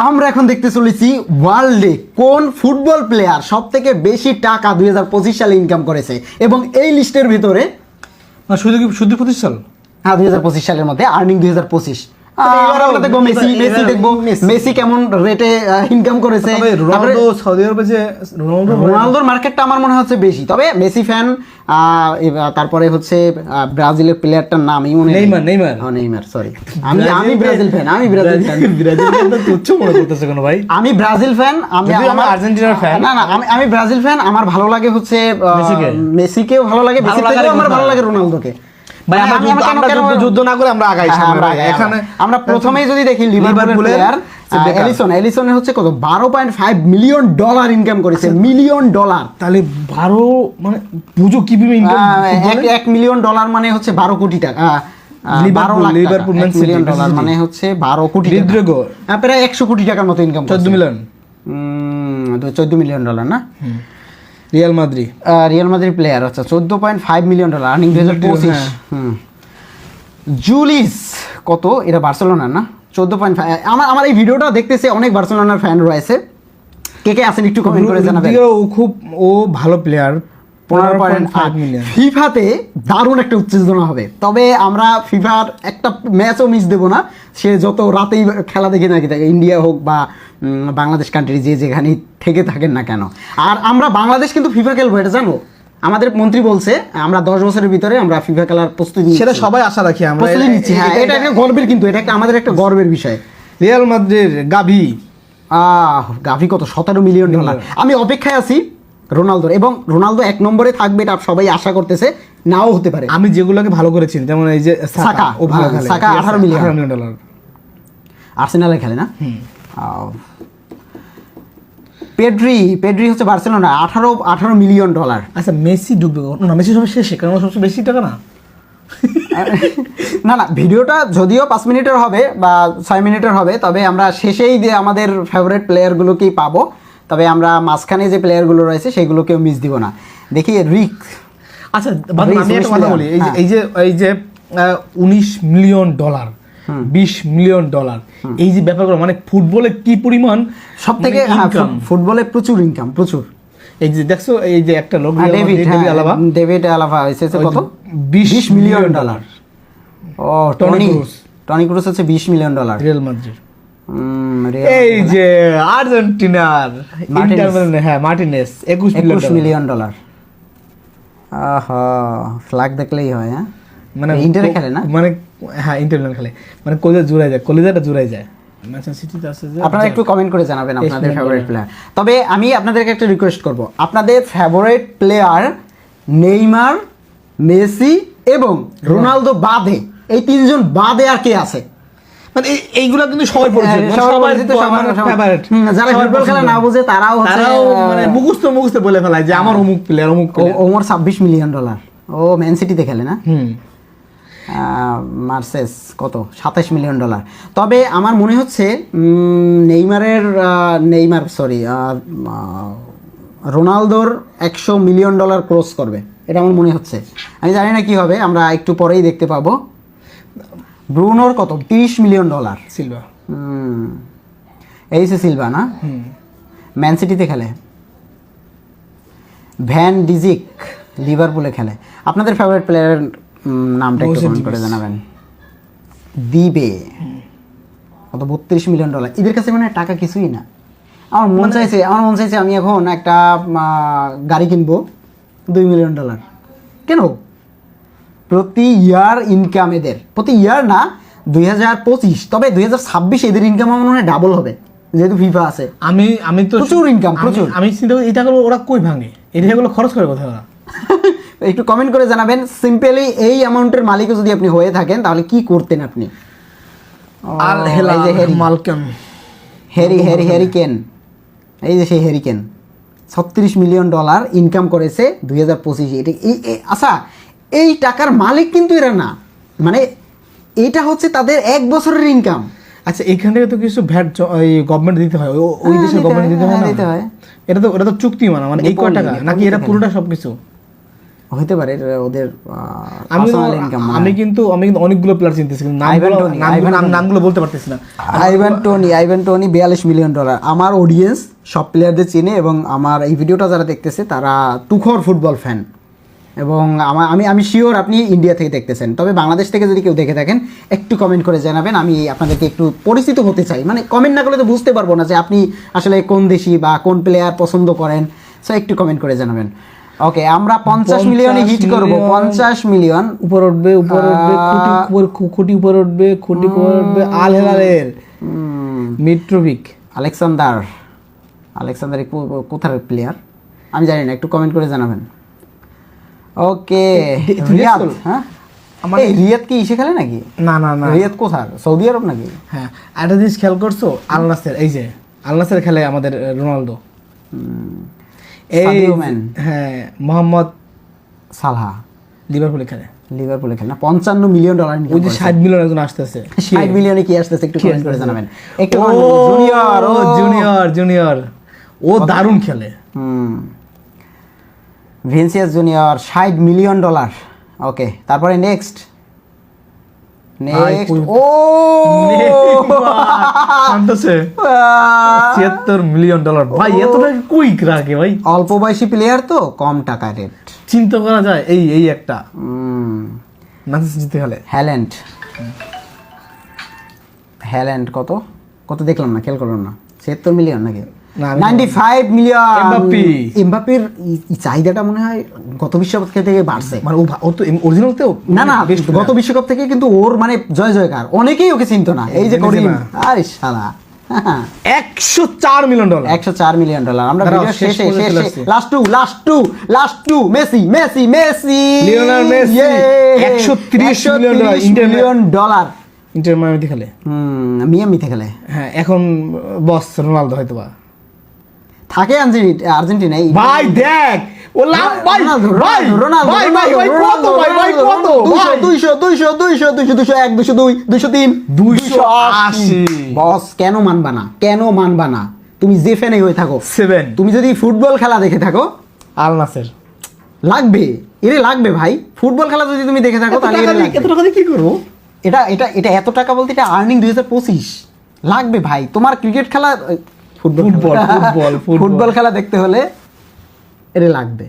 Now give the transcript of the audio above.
আমরা এখন দেখতে চলেছি ওয়ার্ল্ডে কোন ফুটবল প্লেয়ার সব থেকে বেশি টাকা 2025 সালে ইনকাম করেছে, এবং এই লিস্টের ভিতরে শুধু 25 সাল, হ্যাঁ 2025 সালের মধ্যে আর্নিং 2025 আমরা দেখবো মেসি দেখবো মেসি কেমন রেটে ইনকাম করেছে। রোনালদো সৌদি আরবে যে রোনালদোর মার্কেটটা আমার মনে হচ্ছে বেশি, তবে মেসি ফ্যান। তারপরে হচ্ছে ব্রাজিলের প্লেয়ারটার নাম নেইমার, সরি আমি ব্রাজিল ফ্যান, তুচ্ছ মনে করতেছে কেন ভাই? আমি ব্রাজিল ফ্যান, আমি আর্জেন্টিনার ফ্যান। না আমি ব্রাজিল ফ্যান। আমার ভালো লাগে হচ্ছে মেসিকেও ভালো লাগে, মেসি থেকেও আমার ভালো লাগে রোনালদোকে। ভাই আমরা যুদ্ধ না করে আমরা আগাই এখানে। আমরা প্রথমেই যদি দেখি লিভারপুলের প্লেয়ার এলিসনের হচ্ছে কত, $12.5 মিলিয়ন ইনকাম করেছে, মিলিয়ন ডলার। তাহলে 12 মানে বুঝো কি ইনকাম, $1 মিলিয়ন মানে হচ্ছে 12 কোটি টাকা। লিভারপুল মিলিয়ন ডলার মানে হচ্ছে 12 কোটি টাকা, প্রায় 100 কোটি টাকার মতো ইনকাম। 14 মিলিয়ন, 14 মিলিয়ন ডলার না। রিয়াল মাদ্রিদ প্লেয়ার, আচ্ছা $14.5 মিলিয়ন আর্নিং 2025। জুলিস কত, এটা বার্সেলোনার না, 14.5। আমার এই ভিডিওটা দেখতেছে অনেক বার্সেলোনার ফ্যান রয়েছে, কে আছেন একটু কমেন্ট করে জানাবেন। ও ভালো প্লেয়ার। 15.5 মিলিয়ন। ফিফাতে দারুণ একটা উত্তেজনা হবে, তবে আমরা ফিফার একটা ম্যাচও মিস দেবো না, সে যত রাতেই খেলা দেখে নাকি থাকে, ইন্ডিয়া হোক বা বাংলাদেশ কান্ট্রি যে যেখানেই থেকে থাকেন না কেন। আর আমরা বাংলাদেশ কিন্তু ফিফা খেলবো, এটা জানো? আমাদের মন্ত্রী বলছে আমরা 10 বছরের ভিতরে আমরা ফিফা খেলার প্রস্তুতি নিচ্ছি, সেটা সবাই আশা রাখি, আমরা প্রস্তুতি নিচ্ছি। হ্যাঁ, এটা একটা গর্বের, কিন্তু এটা একটা আমাদের একটা গর্বের বিষয়। রিয়াল মাদ্রিদ গাভি কত, $17 মিলিয়ন। আমি অপেক্ষায় আছি রোনালদোর, এবং রোনালদো 1 নম্বরে থাকবে এটা সবাই আশা করতেছে, নাও হতে পারে। আমি যেগুলোকে ভালো করেছি, যেমন এই যে সাকা, ও ভালো খেলে, সাকা $18 মিলিয়ন আর্সেনালে খেলে না। পেড্রি হচ্ছে বার্সেলোনা, $18 মিলিয়ন। আচ্ছা মেসি ডুববে না, মেসি সবচেয়ে শেষে, কারণ সবচেয়ে বেশি টাকা না। না ভিডিওটা যদিও 5 মিনিটের হবে বা 6 মিনিটের হবে, তবে আমরা শেষেই যে আমাদের ফেভারিট প্লেয়ারগুলোকেই পাবো, তবে আমরা মাঝখানে যে প্লেয়ারগুলো রয়েছে সেগুলোকেও মিস দিব না। দেখি রিক। আচ্ছা আমি একটা কথা বলি, এই যে $19 মিলিয়ন, $20 মিলিয়ন, এই যে ব্যাপারগুলো, মানে ফুটবলে কি পরিমাণ সব থেকে ফুটবলে প্রচুর ইনকাম, প্রচুর। এই যে দেখছো, এই যে একটা লোক ডেভিড আলাভা এসেছে কত, $20 মিলিয়ন। ও টনি ক্রুস হচ্ছে $20 মিলিয়ন। Real Madrid. এই যে আর্জেন্টিনার মার্টিনেস $21 মিলিয়ন। আহা, ফ্ল্যাগ দেখলেই হয়। হ্যাঁ, মানে ইন্টারে খেলে না, মানে হ্যাঁ ইন্টার খেলে, মানে কলিজাটা জুড়াই যায়। আপনারা একটু কমেন্ট করে জানাবেন আপনাদের ফেভারিট প্লেয়ার। তবে আমি আপনাদেরকে একটা রিকোয়েস্ট করব, আপনাদের ফেভারিট প্লেয়ার নেইমার, মেসি এবং রোনালদো বাদে, এই 3 জন বাদে আর কে আছে? মানে এইগুলা কিন্তু সবাই পরিচিত, যারা ফুটবল খেলা না বুঝে তারাও মানে মুখস্থ বলে ফেলায় যে আমার অমুক প্লেয়ার। ওমর $26 মিলিয়ন, ও ম্যান সিটিতে খেলে না। মার্সেস কত, $27 মিলিয়ন। তবে আমার মনে হচ্ছে রোনালদোর $100 মিলিয়ন ক্রস করবে, এটা আমার মনে হচ্ছে। আমি জানি না কি হবে, আমরা একটু পরেই দেখতে পাবো। ব্রুনোর কত, $30 মিলিয়ন। সিলভা, এই সে সিলভা না, ম্যান সিটিতে খেলে। ভ্যান ডিজিক লিভারপুলে খেলে। আপনাদের ফেভারিট প্লেয়ারের নামটা একটু কমেন্ট করে জানাবেন। দিবে কত, $32 মিলিয়ন। এদের কাছে মানে টাকা কিছুই না। আমার মন চাইছে আমি এখন একটা গাড়ি কিনবো, $2 মিলিয়ন। কেন? প্রতি ইয়ার ইনকাম এদের, প্রতি ইয়ার না 2025, তবে 2026 এদের ইনকাম আমার মনে হয় ডাবল হবে, যেহেতু ফিফা আছে। আমি তো প্রচুর ইনকাম, প্রচুর। আমি চিন্তা করি এটা ওরা কই ভাঙে, এটাগুলো খরচ করে কোথায় ওরা? একটু কমেন্ট করে জানাবেন। সিম্পলি এই অ্যামাউন্টের মালিকও যদি আপনি হয়ে থাকেন তাহলে কি করতেন আপনি? হ্যারিকেন, এই যে সেই হ্যারিকেন $36 মিলিয়ন ইনকাম করেছে 2025। এটা আচ্ছা, এই টাকার মালিক কিন্তু এরা না, মানে এইটা হচ্ছে তাদের 1 বছরের ইনকাম। আচ্ছা, এখান থেকে তো কিছু ভ্যাট গভর্নমেন্ট দিতে হয়, ওই দেশের গভর্নমেন্ট দিতে হয়। এটা তো চুক্তি মানে এই কয় টাকা নাকি এটা পুরোটা সবকিছু? হইতে পারে এটা ওদের আমি পার্সোনাল ইনকাম। আমি কিন্তু অনেকগুলো প্লেয়ার চিনতেছি কিন্তু নামগুলো বলতে পারতেছি না। Ivan Toney $42 million. আমার অডিয়েন্স সব প্লেয়ারদের চিনে এবং আমার এই ভিডিওটা যারা দেখতেছে তারা তুখর ফুটবল ফ্যান, এবং আমি শিওর আপনি ইন্ডিয়া থেকে দেখতেছেন। তবে বাংলাদেশ থেকে যদি কেউ দেখে থাকেন একটু কমেন্ট করে জানাবেন, আমি আপনাদেরকে একটু পরিচিত হতে চাই। মানে কমেন্ট না করলে তো বুঝতে পারবো না যে আপনি আসলে কোন দেশি বা কোন প্লেয়ার পছন্দ করেন। সো একটু কমেন্ট করে জানাবেন। ওকে, আমরা 50 মিলিয়নে হিট করব। 50 মিলিয়ন উপর উঠবে খুঁটি উপর উঠবে আল হেলালের মিট্রোভিক আলেকসান্ডার কোথার প্লেয়ার আমি জানি না, একটু কমেন্ট করে জানাবেন। ওকে, রিয়াদ, হ্যাঁ এই রিয়াদ কি ইসে খেলে নাকি? না রিয়াদ কোথার, সৌদি আরব নাকি? হ্যাঁ, একটা জিনিস খেয়াল করছো, আল নাসের, এই যে আল নাসের খেলে আমাদের রোনালদো, এই হ্যাঁ মোহাম্মদ সালাহ লিভারপুলে খেলে না। $55 মিলিয়ন। ওই যে 60 মিলিয়ন একজন আসতেছে, 60 মিলিয়নে কি আসতেছে একটু কমেন্ট করে জানাবেন। একটু জুনিয়র ও দারুণ খেলে। Vinicius junior $60 million. ওকে, তারপরে নেক্সট ও শান্তছে $76 মিলিয়ন। ভাই এতটা কুইক রাখে ভাই, অল্প বয়সী প্লেয়ার তো কম টাকা রেট, চিন্তা করা যায়। এই একটা ম্যানচেস্টার জিতে খেলে। হ্যাল্যান্ড কত দেখলাম না, খেয়াল করলাম না। 76 মিলিয়ন নাকি? না, 95 মিলিয়ন। এমবাপ্পের চাহিদাটা মনে হয় গত বিশ্বকাপ থেকে বাড়ছে। মানে ও তো অরিজিনাল তো না গত বিশ্বকাপ থেকে কিন্তু ওর মানে জয়কার, অনেকেই ওকে চিনতো না। এই যে করিম, আরে শালা $104 মিলিয়ন। $104 মিলিয়ন। আমরা ভিডিও শেষে last two Messi Lionel Messi $130 million Inter মায়ামিতে খেলে। মিয়ামিতে খেলে। হ্যাঁ, এখন বস রোনালদো হয়তোবা থাকে আর্জেন্টিনায়। ভাই দেখ ও লাভ ভাই রোনালদো কত ভাই কত 200 201 202 203 280। বস কেন মানবা না তুমি যে ফ্যানই হয়ে থাকো। 7 তুমি যদি ফুটবল খেলা দেখে থাকো, আল নাসের লাগবে ভাই। ফুটবল খেলা যদি তুমি দেখে থাকো তাহলে এত টাকা দিয়ে কি করবো? এটা এত টাকা বলতে এটা আর্নিং 2025 লাগবে ভাই। তোমার ক্রিকেট খেলা ফুটবল খেলা দেখতে হলে এটা লাগবে।